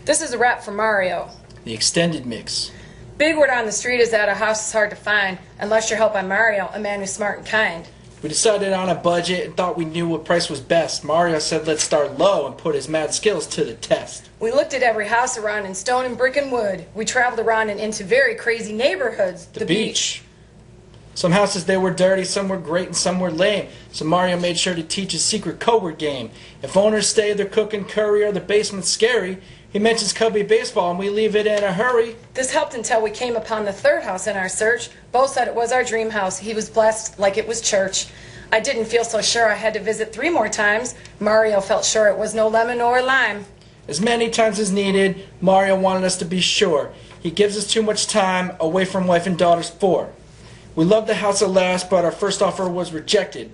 This is a rap for Mario. The extended mix. Big word on the street is that a house is hard to find unless you're helped by Mario, a man who's smart and kind. We decided on a budget and thought we knew what price was best. Mario said let's start low and put his mad skills to the test. We looked at every house around in stone and brick and wood. We traveled around and into very crazy neighborhoods. The beach. Some houses, they were dirty, some were great, and some were lame. So Mario made sure to teach his secret code word game. If owners say they're cooking curry or the basement's scary, he mentions Cubby baseball and we leave it in a hurry. This helped until we came upon the third house in our search. Both said it was our dream house. He was blessed like it was church. I didn't feel so sure I had to visit 3 more times. Mario felt sure it was no lemon or lime. As many times as needed, Mario wanted us to be sure. He gives us too much time away from wife and daughters for. We loved the house at last, but our first offer was rejected.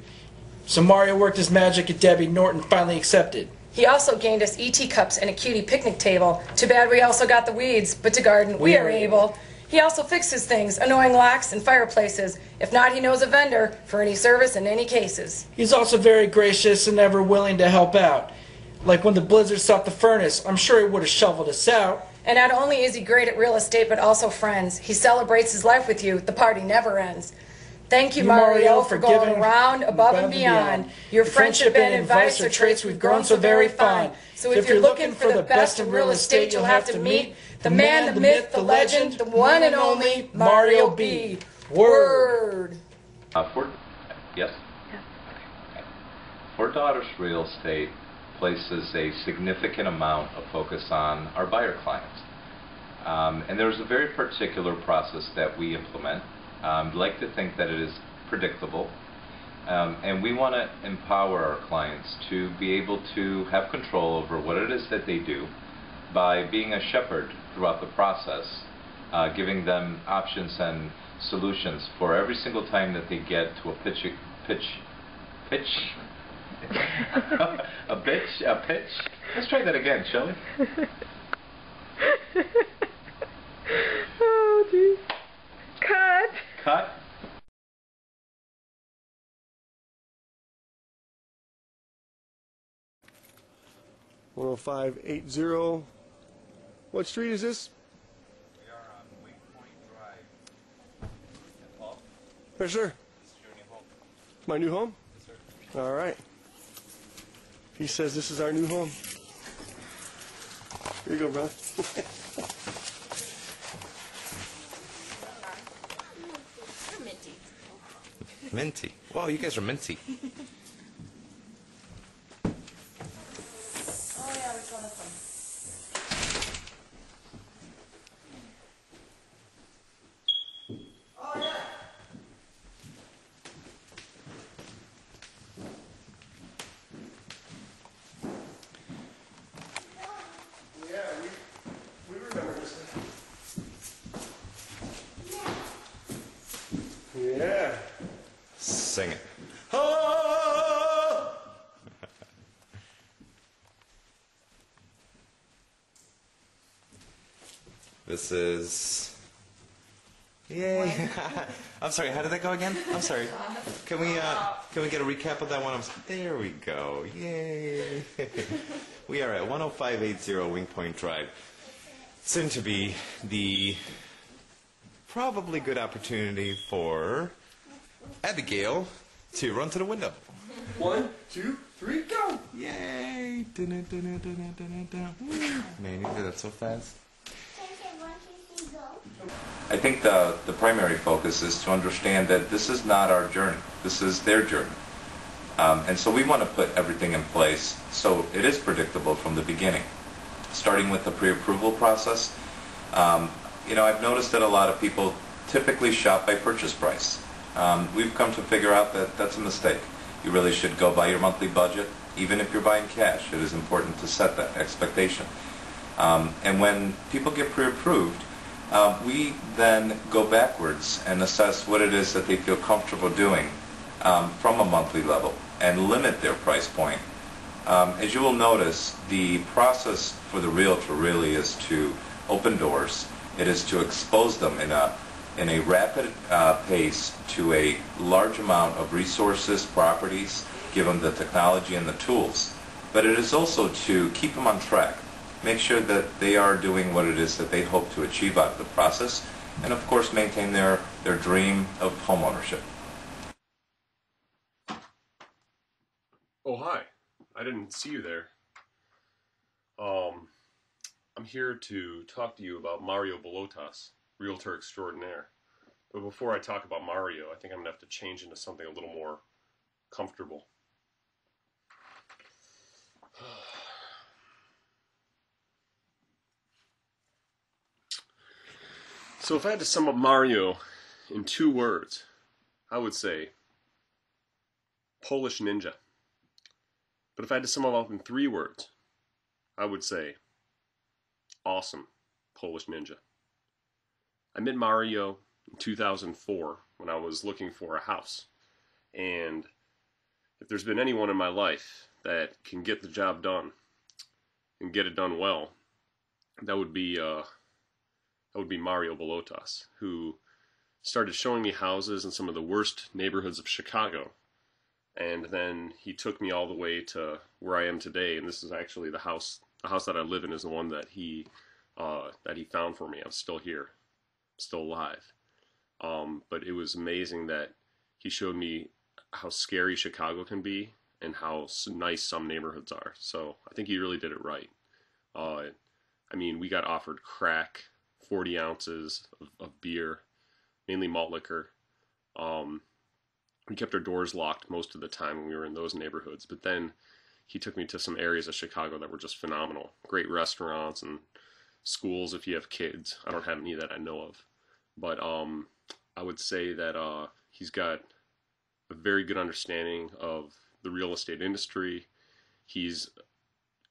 So Mario worked his magic at Debbie Norton finally accepted. He also gained us E.T. cups and a cutie picnic table. Too bad we also got the weeds, but to garden we are able. He also fixes things, annoying locks and fireplaces. If not, he knows a vendor for any service in any cases. He's also very gracious and ever willing to help out. Like when the blizzard stopped the furnace, I'm sure he would have shoveled us out. And not only is he great at real estate, but also friends. He celebrates his life with you. The party never ends. Thank you, Mario, for going around, above and beyond. Your friendship and advice are traits we've grown so very fond. So if you're looking for the best in real estate, you'll have to meet the man, the myth, the legend, the one and only Mario B. Word. Yes? For Daughters Real Estate places a significant amount of focus on our buyer clients. And there's a very particular process that we implement. I'd like to think that it is predictable. And we want to empower our clients to be able to have control over what it is that they do by being a shepherd throughout the process, giving them options and solutions for every single time that they get to a pitch. A pitch. Let's try that again, shall we? Oh, geez. Cut. 10580. What street is this? We are on Waypoint Drive. Paul? Yes, sir. This is your new home. My new home? Yes, sir. All right. He says this is our new home. Here you go, brother. Minty. Whoa, you guys are minty. We remember this thing. Yeah. Sing it. Oh! This is... Yay. I'm sorry, how did that go again? I'm sorry. Can we get a recap of that one? There we go. Yay. We are at 10580 Wingpoint Drive. Soon to be the probably good opportunity for Abigail to run to the window. 1, 2, 3, go! Yay! Man, you did that so fast. I think the primary focus is to understand that this is not our journey. This is their journey. And so we want to put everything in place so it is predictable from the beginning. Starting with the pre-approval process, I've noticed that a lot of people typically shop by purchase price. We've come to figure out that that's a mistake. You really should go by your monthly budget. Even if you're buying cash, it is important to set that expectation. And when people get pre-approved, we then go backwards and assess what it is that they feel comfortable doing from a monthly level and limit their price point. As you will notice, the process for the realtor really is to open doors. It is to expose them in a rapid pace to a large amount of resources, properties, give them the technology and the tools. But it is also to keep them on track make sure that they are doing what it is that they hope to achieve out of the process, and of course maintain their dream of homeownership. Oh, hi. I didn't see you there. I'm here to talk to you about Mario Bolotas, Realtor Extraordinaire. But before I talk about Mario, I think I'm going to have to change into something a little more comfortable. So if I had to sum up Mario in 2 words, I would say Polish ninja. But if I had to sum it up in 3 words, I would say awesome Polish ninja. I met Mario in 2004 when I was looking for a house. And if there's been anyone in my life that can get the job done and get it done well, that would be Mario Bolotas, who started showing me houses in some of the worst neighborhoods of Chicago. And then he took me all the way to where I am today, and this is actually the house that I live in is the one that he found for me. I'm still here, still alive. But it was amazing that he showed me how scary Chicago can be and how nice some neighborhoods are. So I think he really did it right. I mean, we got offered crack, 40 ounces of beer, mainly malt liquor. We kept our doors locked most of the time when we were in those neighborhoods, but then he took me to some areas of Chicago that were just phenomenal. Great restaurants and schools if you have kids. I don't have any that I know of. But I would say that he's got a very good understanding of the real estate industry. He's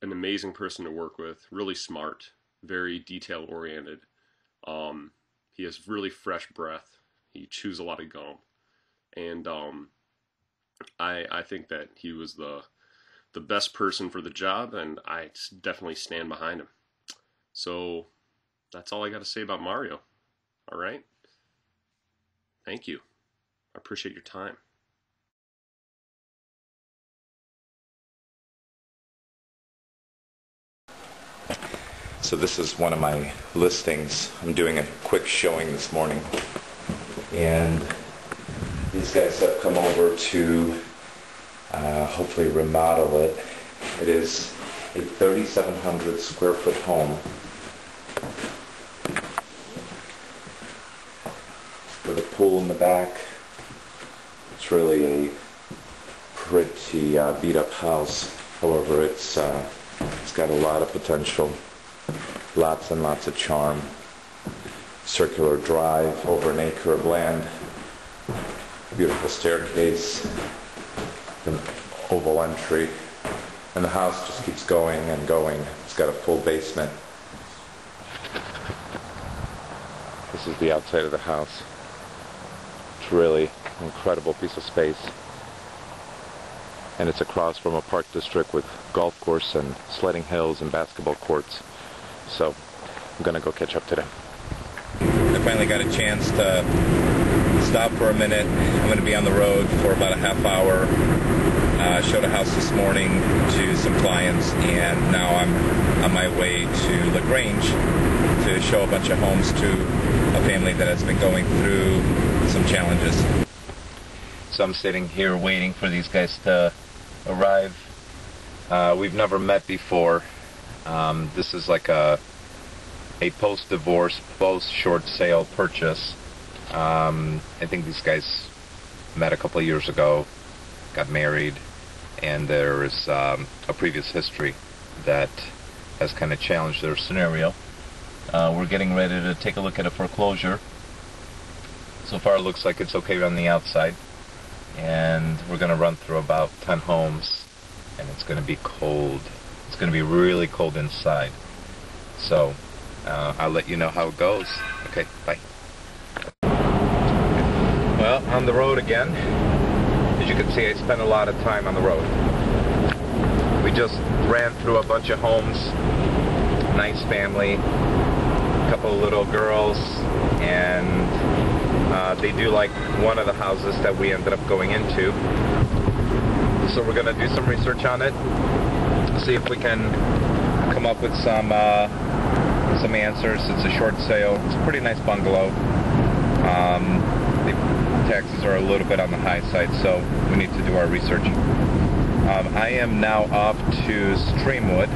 an amazing person to work with, really smart, very detail-oriented. He has really fresh breath. He chews a lot of gum. And I think that he was the best person for the job, and I definitely stand behind him. So that's all I got to say about Mario. All right? Thank you. I appreciate your time. So this is one of my listings. I'm doing a quick showing this morning, and these guys have come over to hopefully remodel it. It is a 3,700 square foot home with a pool in the back. It's really a pretty beat up house. However, it's got a lot of potential, lots and lots of charm. Circular drive, over an acre of land, beautiful staircase, an oval entry, and the house just keeps going and going. It's got a full basement. This is the outside of the house. It's really an incredible piece of space. And it's across from a park district with golf course and sledding hills and basketball courts. So I'm gonna go catch up to them. I finally got a chance to stop for a minute. I'm going to be on the road for about a half hour. Showed a house this morning to some clients, and now I'm on my way to LaGrange to show a bunch of homes to a family that has been going through some challenges. So I'm sitting here waiting for these guys to arrive. We've never met before. This is like a post-divorce, post-short sale purchase. I think these guys met a couple of years ago, got married, and there is a previous history that has kind of challenged their scenario. We're getting ready to take a look at a foreclosure. So far it looks like it's okay on the outside, and we're going to run through about 10 homes, and it's going to be cold. It's going to be really cold inside. So I'll let you know how it goes. Okay, bye. Well, on the road again. As you can see, I spent a lot of time on the road. We just ran through a bunch of homes. Nice family, a couple of little girls, and they do like one of the houses that we ended up going into. So we're going to do some research on it, see if we can come come up with some answers. It's a short sale. It's a pretty nice bungalow. The taxes are a little bit on the high side, so we need to do our research. I am now off to Streamwood.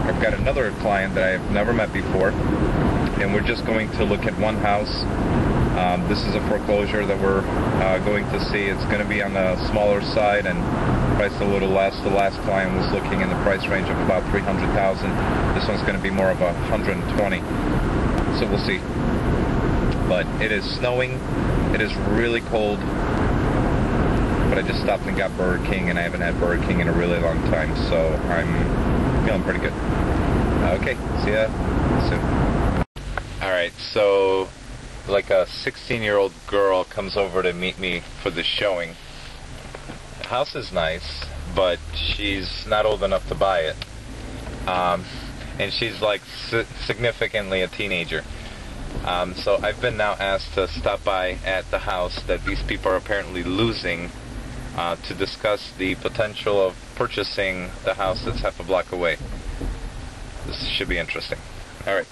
I've got another client that I've never met before, and we're just going to look at one house. This is a foreclosure that we're going to see. It's going to be on the smaller side and priced a little less. The last client was looking in the price range of about $300,000. This one's going to be more of $120,000. So we'll see. But it is snowing. It is really cold. But I just stopped and got Burger King, and I haven't had Burger King in a really long time, so I'm feeling pretty good. Okay, see ya soon. Alright, so like a 16-year-old girl comes over to meet me for the showing. The house is nice, but she's not old enough to buy it. And she's like significantly a teenager. So I've been now asked to stop by at the house that these people are apparently losing to discuss the potential of purchasing the house that's half a block away. This should be interesting. Alright.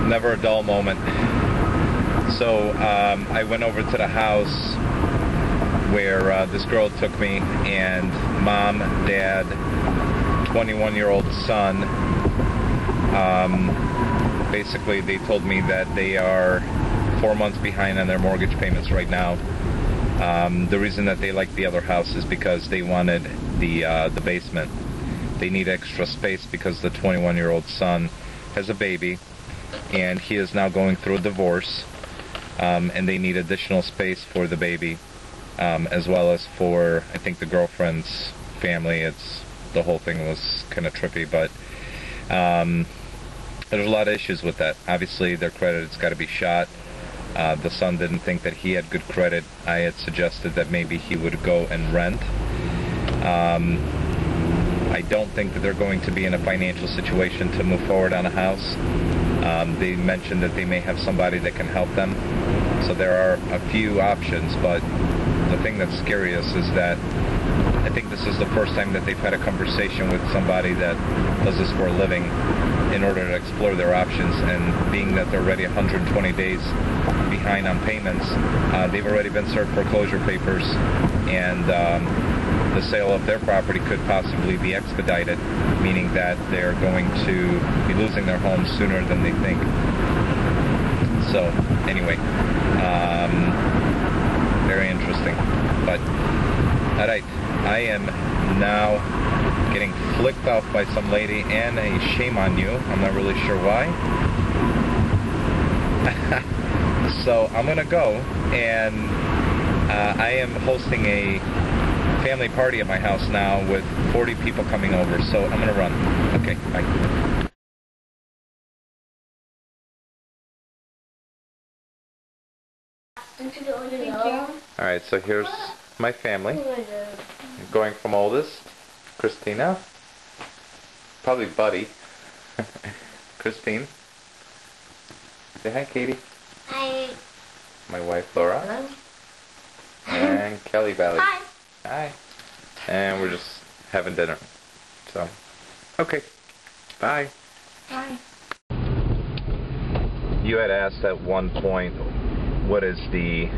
Never a dull moment. So I went over to the house where this girl took me, and mom, dad, 21-year-old son. Basically, they told me that they are 4 months behind on their mortgage payments right now. The reason that they liked the other house is because they wanted the basement. They need extra space because the 21-year-old son has a baby, and he is now going through a divorce, and they need additional space for the baby, as well as for, I think, the girlfriend's family. The whole thing was kind of trippy, but there's a lot of issues with that. Obviously, their credit has got to be shot. The son didn't think that he had good credit. I had suggested that maybe he would go and rent. I don't think that they're going to be in a financial situation to move forward on a house. They mentioned that they may have somebody that can help them. So there are a few options, but the thing that's scariest is that I think this is the first time that they've had a conversation with somebody that does this for a living in order to explore their options, and being that they're already 120 days behind on payments, they've already been served foreclosure papers, and the sale of their property could possibly be expedited, meaning that they're going to be losing their home sooner than they think. So, anyway, very interesting. But, alright, I am now getting flicked off by some lady, and a shame on you. I'm not really sure why. So, I'm gonna go, and I am hosting a family party at my house now with 40 people coming over, so I'm gonna run. Okay, bye. Alright, so here's my family. Going from oldest, Christina, probably Buddy, Christine. Say hi, Katie. Hi. My wife, Laura. Hello. And Kelly Valley. Hi. Hi. And we're just having dinner. So, okay. Bye. Bye. You had asked at one point, what is the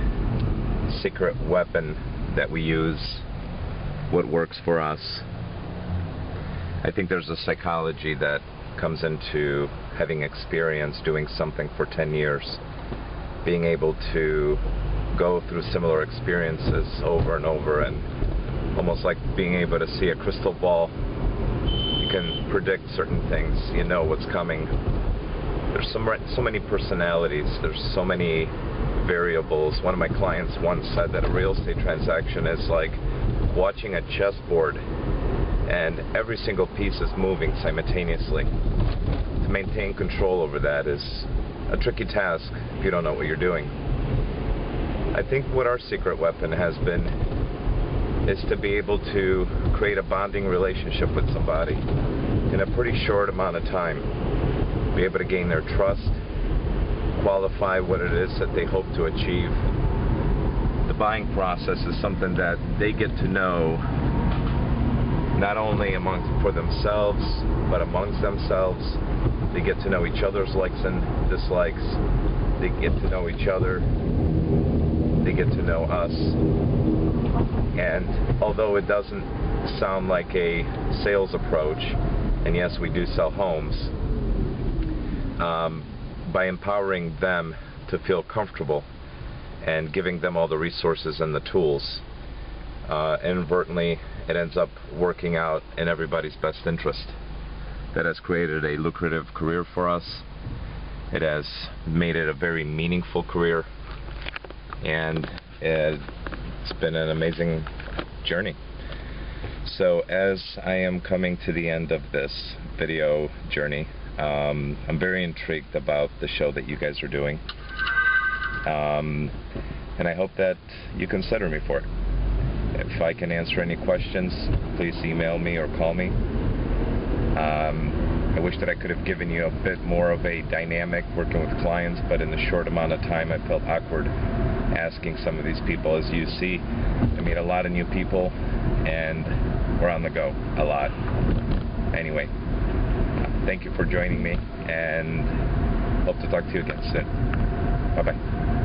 secret weapon that we use? What works for us? I think there's a psychology that comes into having experience doing something for 10 years. Being able to go through similar experiences over and over, and almost like being able to see a crystal ball. You can predict certain things. You know what's coming. There's so many personalities. There's so many variables. One of my clients once said that a real estate transaction is like watching a chessboard, and every single piece is moving simultaneously. To maintain control over that is a tricky task if you don't know what you're doing. I think what our secret weapon has been is to be able to create a bonding relationship with somebody in a pretty short amount of time. Be able to gain their trust, qualify what it is that they hope to achieve. The buying process is something that they get to know not only for themselves, but amongst themselves. They get to know each other's likes and dislikes. They get to know each other. They get to know us. And although it doesn't sound like a sales approach, and yes, we do sell homes, by empowering them to feel comfortable and giving them all the resources and the tools, inadvertently it ends up working out in everybody's best interest. That has created a lucrative career for us. It has made it a very meaningful career, and it's been an amazing journey. So as I am coming to the end of this video journey, I'm very intrigued about the show that you guys are doing, and I hope that you consider me for it. If I can answer any questions, please email me or call me. I wish that I could have given you a bit more of a dynamic working with clients, but in the short amount of time I felt awkward asking some of these people. As you see, I meet a lot of new people and we're on the go a lot. Anyway, thank you for joining me and hope to talk to you again soon. Bye-bye.